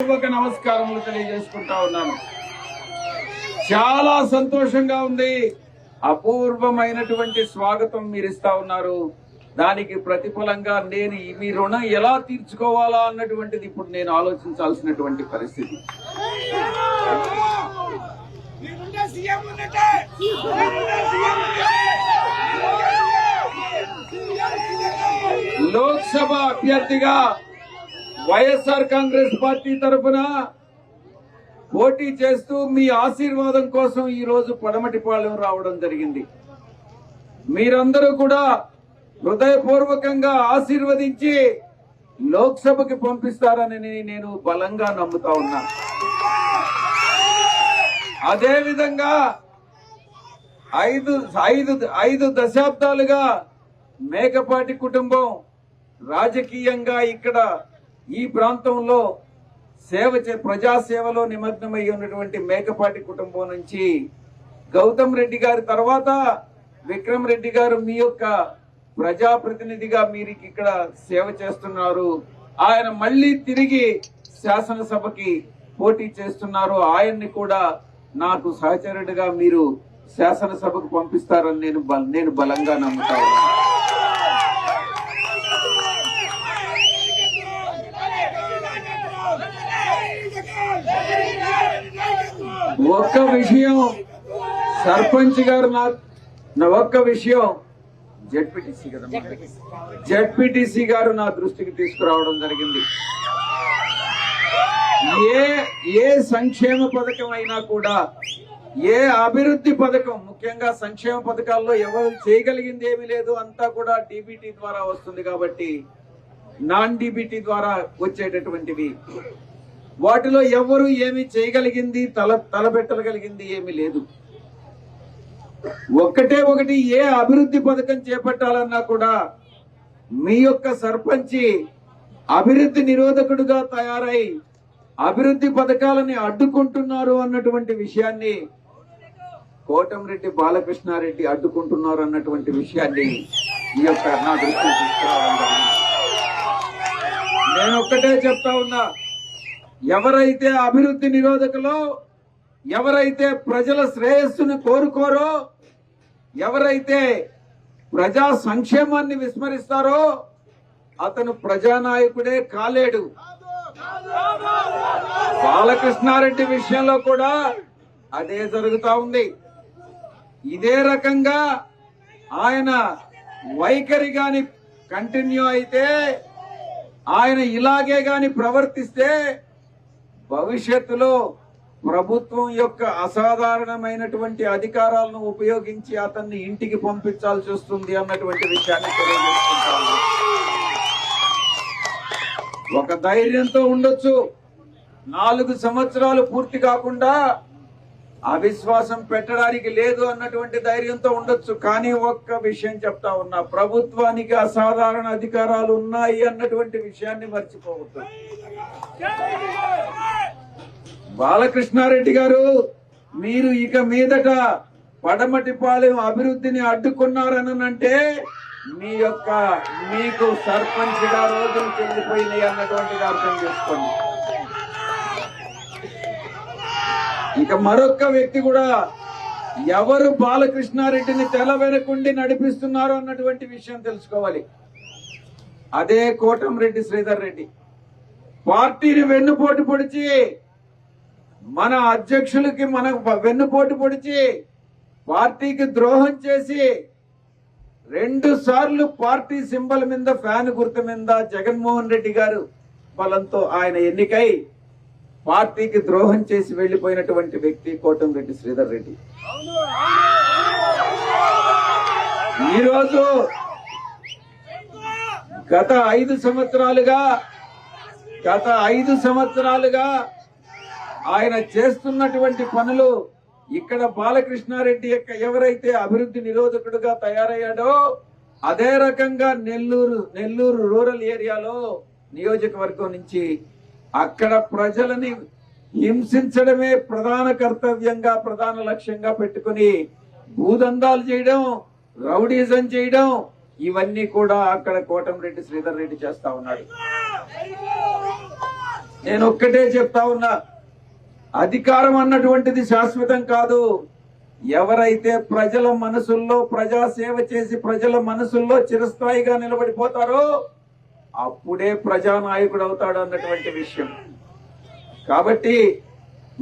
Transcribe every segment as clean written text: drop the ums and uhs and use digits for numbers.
నమస్కారములు తెలియజేసుకుంటా ఉన్నాను. చాలా సంతోషంగా ఉంది. అపూర్వమైనటువంటి స్వాగతం మీరు ఇస్తా ఉన్నారు. దానికి ప్రతిఫలంగా నేను మీ రుణం ఎలా తీర్చుకోవాలా అన్నటువంటిది ఇప్పుడు నేను ఆలోచించాల్సినటువంటి పరిస్థితి. లోక్సభ అభ్యర్థిగా వైఎస్ఆర్ కాంగ్రెస్ పార్టీ తరఫున పోటీ చేస్తూ మీ ఆశీర్వాదం కోసం ఈ రోజు పడమటిపాలెం రావడం జరిగింది. మీరందరూ కూడా హృదయపూర్వకంగా ఆశీర్వదించి లోక్సభకి పంపిస్తారని నేను బలంగా నమ్ముతా ఉన్నా. అదేవిధంగా ఐదు దశాబ్దాలుగా మేకపాటి కుటుంబం రాజకీయంగా ఇక్కడ ఈ ప్రాంతంలో ప్రజాసేవలో నిమగ్నమై ఉన్నటువంటి మేకపాటి కుటుంబం నుంచి గౌతమ్ రెడ్డి గారి తర్వాత విక్రమ్ రెడ్డి గారు మీ యొక్క ప్రజాప్రతినిధిగా మీరు ఇక్కడ సేవ చేస్తున్నారు. ఆయన మళ్ళీ తిరిగి శాసనసభకి పోటీ చేస్తున్నారు. ఆయన్ని కూడా నాకు సహచరుడిగా మీరు శాసనసభకు పంపిస్తారని నేను బలంగా నమ్ముతా ఉన్నాను. ఒక్క విషయం సర్పంచ్ గారు జెడ్పీటీసీ గారు నా దృష్టికి తీసుకురావడం జరిగింది. ఏ సంక్షేమ పథకం అయినా కూడా, ఏ అభివృద్ధి పథకం, ముఖ్యంగా సంక్షేమ పథకాల్లో ఎవరు చేయగలిగింది ఏమీ లేదు, అంతా కూడా డీబీటీ ద్వారా వస్తుంది. కాబట్టి నాన్ డీబీటీ ద్వారా వచ్చేటటువంటివి వాటిలో ఎవరు ఏమి చేయగలిగింది, తలపెట్టగలిగింది ఏమీ లేదు. ఒకటి ఏ అభివృద్ధి పథకం చేపట్టాలన్నా కూడా మీ యొక్క సర్పంచి అభివృద్ధి నిరోధకుడుగా తయారై అభివృద్ధి పథకాలని అడ్డుకుంటున్నారు అన్నటువంటి విషయాన్ని, కోటంరెడ్డి బాలకృష్ణారెడ్డి అడ్డుకుంటున్నారు అన్నటువంటి విషయాన్ని ఈ యొక్క నా దృష్టికి తీసుకురావడం జరిగింది. నేను ఒక్కటే చెప్తా ఉన్నా, ఎవరైతే అభివృద్ధి నిరోధకులో, ఎవరైతే ప్రజల శ్రేయస్సును కోరుకోరో, ఎవరైతే ప్రజా సంక్షేమాన్ని విస్మరిస్తారో అతను ప్రజానాయకుడే కాలేడు. బాలకృష్ణారెడ్డి విషయంలో కూడా అదే జరుగుతా ఉంది. ఇదే రకంగా ఆయన వైఖరి గాని కంటిన్యూ అయితే, ఆయన ఇలాగే గాని ప్రవర్తిస్తే భవిష్యత్తులో ప్రభుత్వం యొక్క అసాధారణమైనటువంటి అధికారాలను ఉపయోగించి అతన్ని ఇంటికి పంపించాల్సి వస్తుంది అన్నటువంటి విషయాన్ని తెలియజేసుకుంటాను. ఒక ధైర్యంతో ఉండొచ్చు, 4 సంవత్సరాలు పూర్తి కాకుండా అవిశ్వాసం పెట్టడానికి లేదు అన్నటువంటి ధైర్యంతో ఉండొచ్చు. కానీ ఒక్క విషయం చెప్తా ఉన్నా, ప్రభుత్వానికి అసాధారణ అధికారాలు ఉన్నాయి అన్నటువంటి విషయాన్ని మర్చిపోవద్దు. బాలకృష్ణారెడ్డి గారు, మీరు ఇక మీదట పడమటిపాలెం అభివృద్ధిని అడ్డుకున్నారనంటే మీకు సర్పంచ్ గా రోజులు చెల్లిపోయినాయి అన్నటువంటిది అర్థం చేసుకోండి. ఇక మరొక్క వ్యక్తి కూడా ఎవరు బాలకృష్ణారెడ్డిని తెల వెనకుండి నడిపిస్తున్నారు అన్నటువంటి విషయం తెలుసుకోవాలి. అదే కోటంరెడ్డి శ్రీధర్ రెడ్డి. పార్టీని వెన్నుపోటు పొడిచి, మన అధ్యక్షులకి వెన్నుపోటు పొడిచి, పార్టీకి ద్రోహం చేసి 2 సార్లు పార్టీ సింబల్ మీద, ఫ్యాన్ గుర్తు మీద జగన్మోహన్ రెడ్డి గారు బలంతో ఆయన ఎన్నికై పార్టీకి ద్రోహం చేసి వెళ్లిపోయినటువంటి వ్యక్తి కోటంరెడ్డి శ్రీధర్ రెడ్డి. ఈరోజు గత 5 సంవత్సరాలుగా ఆయన చేస్తున్నటువంటి పనులు, ఇక్కడ బాలకృష్ణారెడ్డి యొక్క ఎవరైతే అభివృద్ధి నిరోధకుడుగా తయారయ్యాడో అదే రకంగా నెల్లూరు రూరల్ ఏరియాలో నియోజకవర్గం నుంచి అక్కడ ప్రజలని హింసించడమే ప్రధాన కర్తవ్యంగా, ప్రధాన లక్ష్యంగా పెట్టుకుని భూదందాలు చేయడం, రౌడీజం చేయడం, ఇవన్నీ కూడా అక్కడ కోటంరెడ్డి శ్రీధర్ రెడ్డి చేస్తా ఉన్నాడు. నేను ఒక్కటే చెప్తా ఉన్నా, అధికారం అన్నటువంటిది శాశ్వతం కాదు. ఎవరైతే ప్రజల మనసుల్లో ప్రజాసేవ చేసి ప్రజల మనసుల్లో చిరస్థాయిగా నిలబడిపోతారో అప్పుడే ప్రజానాయకుడు అవుతాడు అన్నటువంటి విషయం. కాబట్టి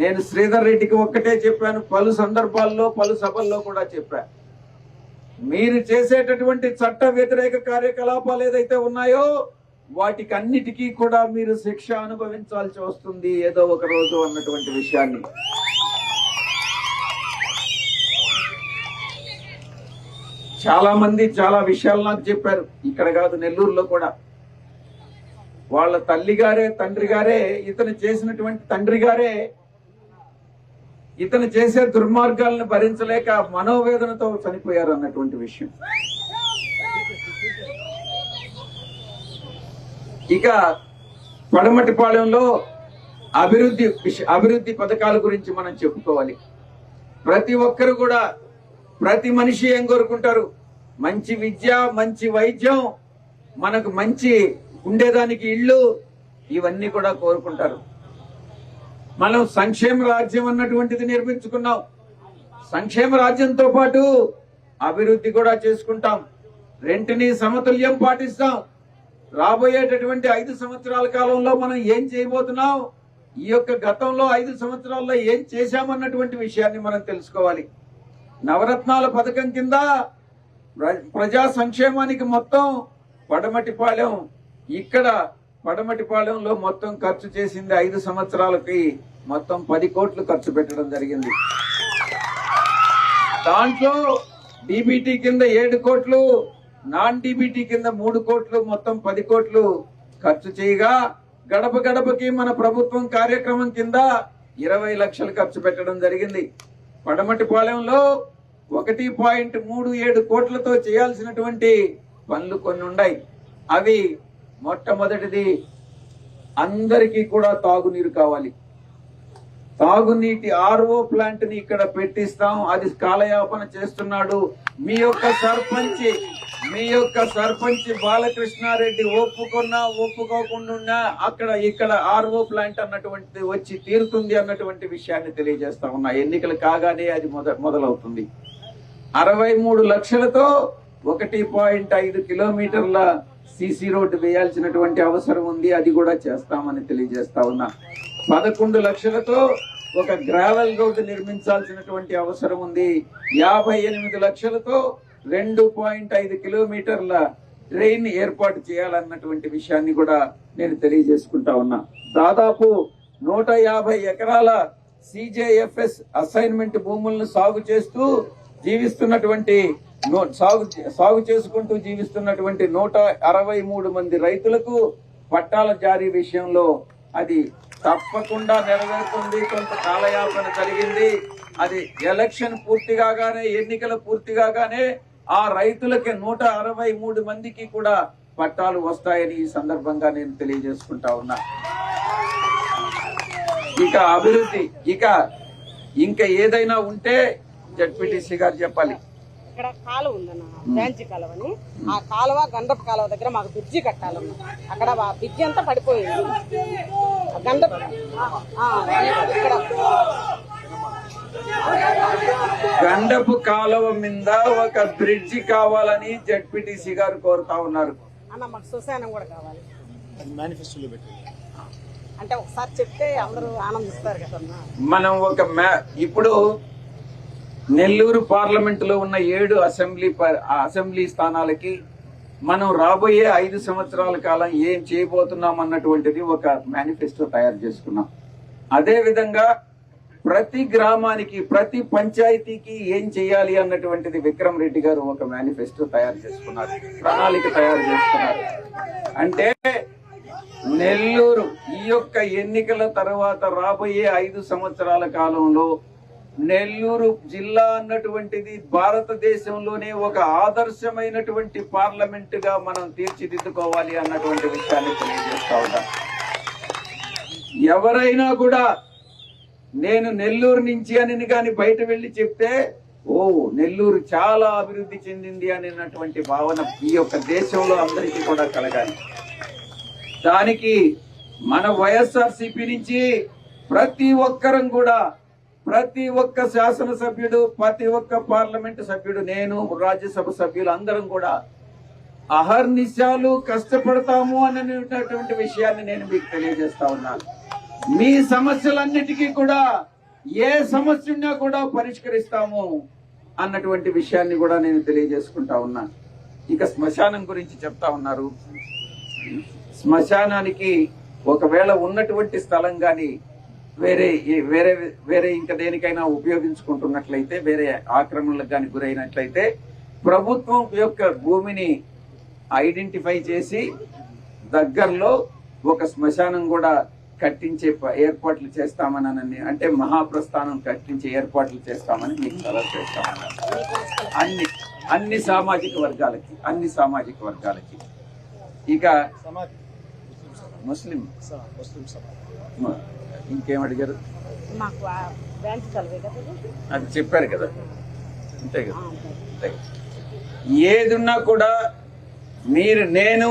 నేను శ్రీధర్ రెడ్డికి ఒక్కటే చెప్పాను, పలు సందర్భాల్లో పలు సభల్లో కూడా చెప్పాను, మీరు చేసేటటువంటి చట్ట వ్యతిరేక కార్యకలాపాలు ఏదైతే ఉన్నాయో వాటికి అన్నిటికీ కూడా మీరు శిక్ష అనుభవించాల్సి వస్తుంది ఏదో ఒక రోజు అన్నటువంటి విషయాన్ని. చాలా మంది చాలా విషయాలు నాకు చెప్పారు, ఇక్కడ కాదు నెల్లూరులో కూడా. వాళ్ళ తల్లి గారే తండ్రి గారే ఇతను చేసినటువంటి తండ్రి గారే ఇతను చేసే దుర్మార్గాలను భరించలేక మనోవేదనతో చనిపోయారు అన్నటువంటి విషయం. ఇక పడమటిపాలెంలో అభివృద్ధి పథకాల గురించి మనం చెప్పుకోవాలి. ప్రతి ఒక్కరు కూడా, ప్రతి మనిషి ఏం కోరుకుంటారు? మంచి విద్య, మంచి వైద్యం, మనకు మంచి ఉండేదానికి ఇళ్ళు, ఇవన్నీ కూడా కోరుకుంటారు. మనం సంక్షేమ రాజ్యం అన్నటువంటిది నిర్మించుకున్నాం. సంక్షేమ రాజ్యంతో పాటు అభివృద్ధి కూడా చేసుకుంటాం. రెంటిని సమతుల్యం పాటిస్తాం. రాబోయేటటువంటి 5 సంవత్సరాల కాలంలో మనం ఏం చేయబోతున్నాం, ఈ యొక్క గతంలో 5 సంవత్సరాల్లో ఏం చేశామన్నటువంటి విషయాన్ని మనం తెలుసుకోవాలి. నవరత్నాల పథకం కింద ప్రజా సంక్షేమానికి మొత్తం పడమటిపాలెం, ఇక్కడ పడమటిపాలెంలో మొత్తం ఖర్చు చేసింది 5 సంవత్సరాలకి మొత్తం 10 కోట్లు ఖర్చు పెట్టడం జరిగింది. దాంట్లో డీబీటీ కింద 7 కోట్లు, నాన్ డీబీటీ కింద 3 కోట్లు, మొత్తం 10 కోట్లు ఖర్చు చేయగా, గడప గడపకి మన ప్రభుత్వం కార్యక్రమం కింద 20 లక్షలు ఖర్చు పెట్టడం జరిగింది. పడమటిపాలెంలో 1.37 కోట్లతో చేయాల్సినటువంటి పనులు కొన్ని ఉన్నాయి. అవి మొట్టమొదటిది, అందరికీ కూడా తాగునీరు కావాలి. తాగునీటి ఆర్ఓ ప్లాంట్ ని ఇక్కడ పెట్టిస్తాం, అది కాలయాపన చేస్తున్నాడు మీ యొక్క సర్పంచ్ బాలకృష్ణారెడ్డి. ఒప్పుకున్నా ఒప్పుకోకుండా ఇక్కడ ఆర్ఓ ప్లాంట్ అన్నటువంటిది వచ్చి తీరుతుంది అన్నటువంటి విషయాన్ని తెలియజేస్తా ఉన్నా. ఎన్నికలు కాగానే అది మొదలవుతుంది. 63 లక్షలతో 1.5 కిలోమీటర్ల సిసి రోడ్డు వేయాల్సినటువంటి అవసరం ఉంది, అది కూడా చేస్తామని తెలియజేస్తా ఉన్నా. 11 లక్షలతో ఒక గ్రావెల్ రోడ్డు నిర్మించాల్సినటువంటి అవసరం ఉంది. 58 లక్షలతో 2.5 కిలోమీటర్ల ట్రైన్ ఏర్పాటు చేయాలన్నటువంటి విషయాన్ని కూడా నేను తెలియజేసుకుంటా ఉన్నా. దాదాపు 150 ఎకరాల సిజేఎఫ్ఎస్ అసైన్మెంట్ భూములను సాగు చేసుకుంటూ జీవిస్తున్నటువంటి 163 మంది రైతులకు పట్టాల జారీ విషయంలో అది తప్పకుండా నెరవేరుతుంది. కొంత కాలయాపన జరిగింది. అది ఎలక్షన్ పూర్తి కాగానే, ఎన్నికలు పూర్తి కాగానే ఆ రైతులకి 163 మందికి కూడా పట్టాలు వస్తాయని ఈ సందర్భంగా నేను తెలియజేసుకుంటా ఉన్నా. ఇక అభివృద్ధి, ఇంకా ఏదైనా ఉంటే జడ్పీటీసీ గారు చెప్పాలి. ఇక్కడ కాలువ ఉందన్న, బ్రాంచ్ కాలువ అని. ఆ కాలువ గండపు కాలువ దగ్గర మాకు బ్రిడ్జి కట్టాలన్న. అక్కడ బ్రిడ్జి అంతా పడిపోయింది. గండపు కాలువ మీద ఒక బ్రిడ్జి కావాలని జడ్పీటీసీ గారు కోరుతా ఉన్నారు అన్న. మాకు శ్మశానం కూడా కావాలి, మేనిఫెస్టోలో పెట్టి. అంటే ఒకసారి చెప్తే అందరూ ఆనందిస్తారు కదన్నా. మనం ఇప్పుడు నెల్లూరు పార్లమెంట్ లో ఉన్న 7 అసెంబ్లీ స్థానాలకి మనం రాబోయే 5 సంవత్సరాల కాలం ఏం చేయబోతున్నాం అన్నటువంటిది ఒక మేనిఫెస్టో తయారు చేసుకున్నాం. అదే విధంగా ప్రతి గ్రామానికి, ప్రతి పంచాయతీకి ఏం చేయాలి అన్నటువంటిది విక్రమ్ రెడ్డి గారు ఒక మేనిఫెస్టో తయారు చేసుకున్నారు, ప్రణాళిక తయారు చేసుకున్నారు. అంటే నెల్లూరు ఈ యొక్క ఎన్నికల తర్వాత రాబోయే 5 సంవత్సరాల కాలంలో నెల్లూరు జిల్లా అన్నటువంటిది భారతదేశంలోనే ఒక ఆదర్శమైనటువంటి పార్లమెంట్ గా మనం తీర్చిదిద్దుకోవాలి అన్నటువంటి విషయాన్ని తెలియజేస్తా ఉంటా. ఎవరైనా కూడా నేను నెల్లూరు నుంచి అని కానీ బయట వెళ్లి చెప్తే, ఓ నెల్లూరు చాలా అభివృద్ధి చెందింది అనేటువంటి భావన ఈ యొక్క దేశంలో అందరికీ కూడా కలగాలి. దానికి మన వైఎస్ఆర్సీపీ నుంచి ప్రతి ఒక్కరం కూడా, ప్రతి ఒక్క శాసనసభ్యుడు, ప్రతి ఒక్క పార్లమెంటు సభ్యుడు, నేను రాజ్యసభ సభ్యులు అందరం కూడా అహర్నిశాలు కష్టపడతాము అనేటువంటి విషయాన్ని నేను మీకు తెలియజేస్తా ఉన్నాను. మీ సమస్యలన్నిటికీ కూడా ఏ సమస్య ఉన్నా కూడా పరిష్కరిస్తాము అన్నటువంటి విషయాన్ని కూడా నేను తెలియజేసుకుంటా ఉన్నాను. ఇక శ్మశానం గురించి చెప్తా ఉన్నారు. శ్మశానానికి ఒకవేళ ఉన్నటువంటి స్థలం కానీ వేరే వేరే వేరే ఇంకా దేనికైనా ఉపయోగించుకుంటున్నట్లయితే, వేరే ఆక్రమణలకు కానీ గురైనట్లయితే ప్రభుత్వం యొక్క భూమిని ఐడెంటిఫై చేసి దగ్గరలో ఒక శ్మశానం కూడా కట్టించే ఏర్పాట్లు చేస్తామని, అంటే మహాప్రస్థానం కట్టించే ఏర్పాట్లు చేస్తామని మీకు సలహా చేస్తామన్నారు. అన్ని సామాజిక వర్గాలకి ఇక ముస్లిం ఇంకేం అడిగారు? అది చెప్పారు కదా, అంతే కదా. ఏదున్నా కూడా నేను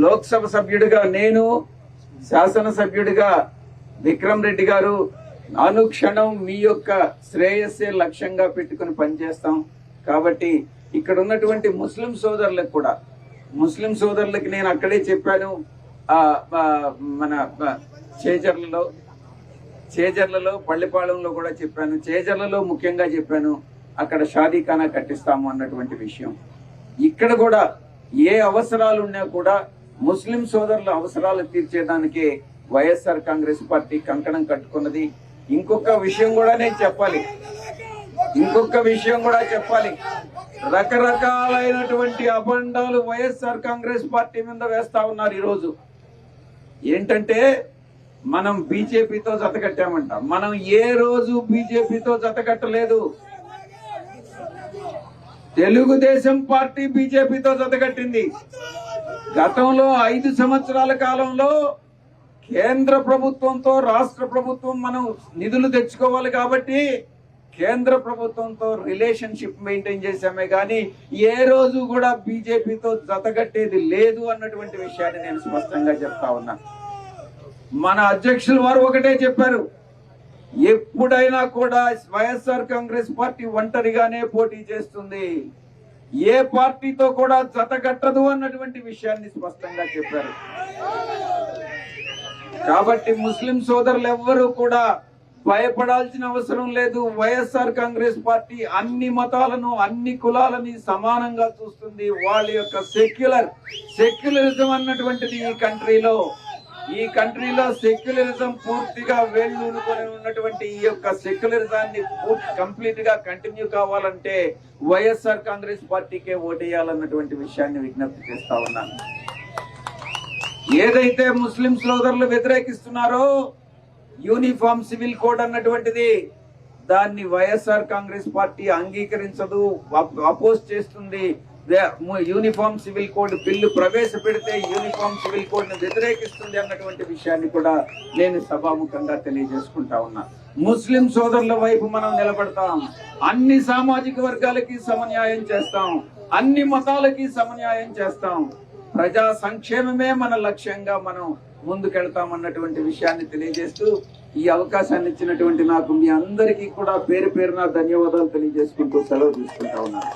లోక్సభ సభ్యుడిగా, నేను శాసనసభ్యుడిగా, విక్రమ్ రెడ్డి గారు అనుక్షణం మీ యొక్క శ్రేయస్సే లక్ష్యంగా పెట్టుకుని పనిచేస్తాం. కాబట్టి ఇక్కడ ఉన్నటువంటి ముస్లిం సోదరులకి నేను అక్కడే చెప్పాను, మన చేజర్లలో పల్లిపాళెంలో కూడా చెప్పాను, చేజర్లలో ముఖ్యంగా చెప్పాను, అక్కడ షాదీఖానా కట్టిస్తాము అన్నటువంటి విషయం. ఇక్కడ కూడా ఏ అవసరాలు ఉన్నా కూడా ముస్లిం సోదరుల అవసరాలు తీర్చేదానికి వైఎస్ఆర్ కాంగ్రెస్ పార్టీ కంకణం కట్టుకున్నది. ఇంకొక విషయం కూడా చెప్పాలి. రకరకాలైనటువంటి అబండాలు వైఎస్ఆర్ కాంగ్రెస్ పార్టీ మీద వేస్తా ఉన్నారు ఈరోజు. ఏంటంటే మనం బీజేపీతో జతకట్టామంట. మనం ఏ రోజు బీజేపీతో జతకట్టలేదు. తెలుగుదేశం పార్టీ బీజేపీతో జతకట్టింది. గతంలో 5 సంవత్సరాల కాలంలో కేంద్ర ప్రభుత్వంతో రాష్ట్ర ప్రభుత్వం మనం నిధులు తెచ్చుకోవాలి కాబట్టి కేంద్ర ప్రభుత్వంతో రిలేషన్షిప్ మెయింటైన్ చేశామే కానీ ఏ రోజు కూడా బీజేపీతో జతగట్టేది లేదు అన్నటువంటి విషయాన్ని నేను స్పష్టంగా చెప్తా ఉన్నా. మన అధ్యక్షులు వారు ఒకటే చెప్పారు, ఎప్పుడైనా కూడా వైఎస్ఆర్ కాంగ్రెస్ పార్టీ ఒంటరిగానే పోటీ చేస్తుంది, ఏ పార్టీతో కూడా జతగట్టదు అన్నటువంటి విషయాన్ని స్పష్టంగా చెప్పారు. కాబట్టి ముస్లిం సోదరులు ఎవ్వరూ కూడా భయపడాల్సిన అవసరం లేదు. వైఎస్ఆర్ కాంగ్రెస్ పార్టీ అన్ని మతాలను, అన్ని కులాలని సమానంగా చూస్తుంది. వాళ్ళ యొక్క సెక్యులరిజం అన్నటువంటిది ఈ కంట్రీలో సెక్యులరిజం పూర్తిగా వేళ్ళూనుకొని ఉన్నటువంటి ఈ యొక్క సెక్యులరిజాన్ని కంప్లీట్ గా కంటిన్యూ కావాలంటే వైఎస్ఆర్ కాంగ్రెస్ పార్టీకే ఓటేయాలన్నటువంటి విషయాన్ని విజ్ఞప్తి చేస్తా ఉన్నాను. ఏదైతే ముస్లిం సోదరులు వ్యతిరేకిస్తున్నారో యూనిఫామ్ సివిల్ కోడ్ అన్నటువంటిది, దాన్ని వైఎస్ఆర్ కాంగ్రెస్ పార్టీ అంగీకరించదు, అపోజ్ చేస్తుంది. యూనిఫామ్ సివిల్ కోడ్ బిల్లు ప్రవేశపెడితే యూనిఫామ్ సివిల్ కోడ్ ను వ్యతిరేకిస్తుంది అన్నటువంటి విషయాన్ని కూడా నేను సభాముఖంగా తెలియజేసుకుంటా ఉన్నా. ముస్లిం సోదరుల వైపు మనం నిలబడతాం, అన్ని సామాజిక వర్గాలకి సమన్యాయం చేస్తాం, అన్ని మతాలకి సమన్యాయం చేస్తాం, ప్రజా సంక్షేమమే మన లక్ష్యంగా మనం ముందుకెళ్తాం అన్నటువంటి విషయాన్ని తెలియజేస్తూ ఈ అవకాశాన్ని ఇచ్చినటువంటి నాకు మీ అందరికీ కూడా పేరు పేరున ధన్యవాదాలు తెలియజేసుకుంటూ సెలవు తీసుకుంటా ఉన్నాను.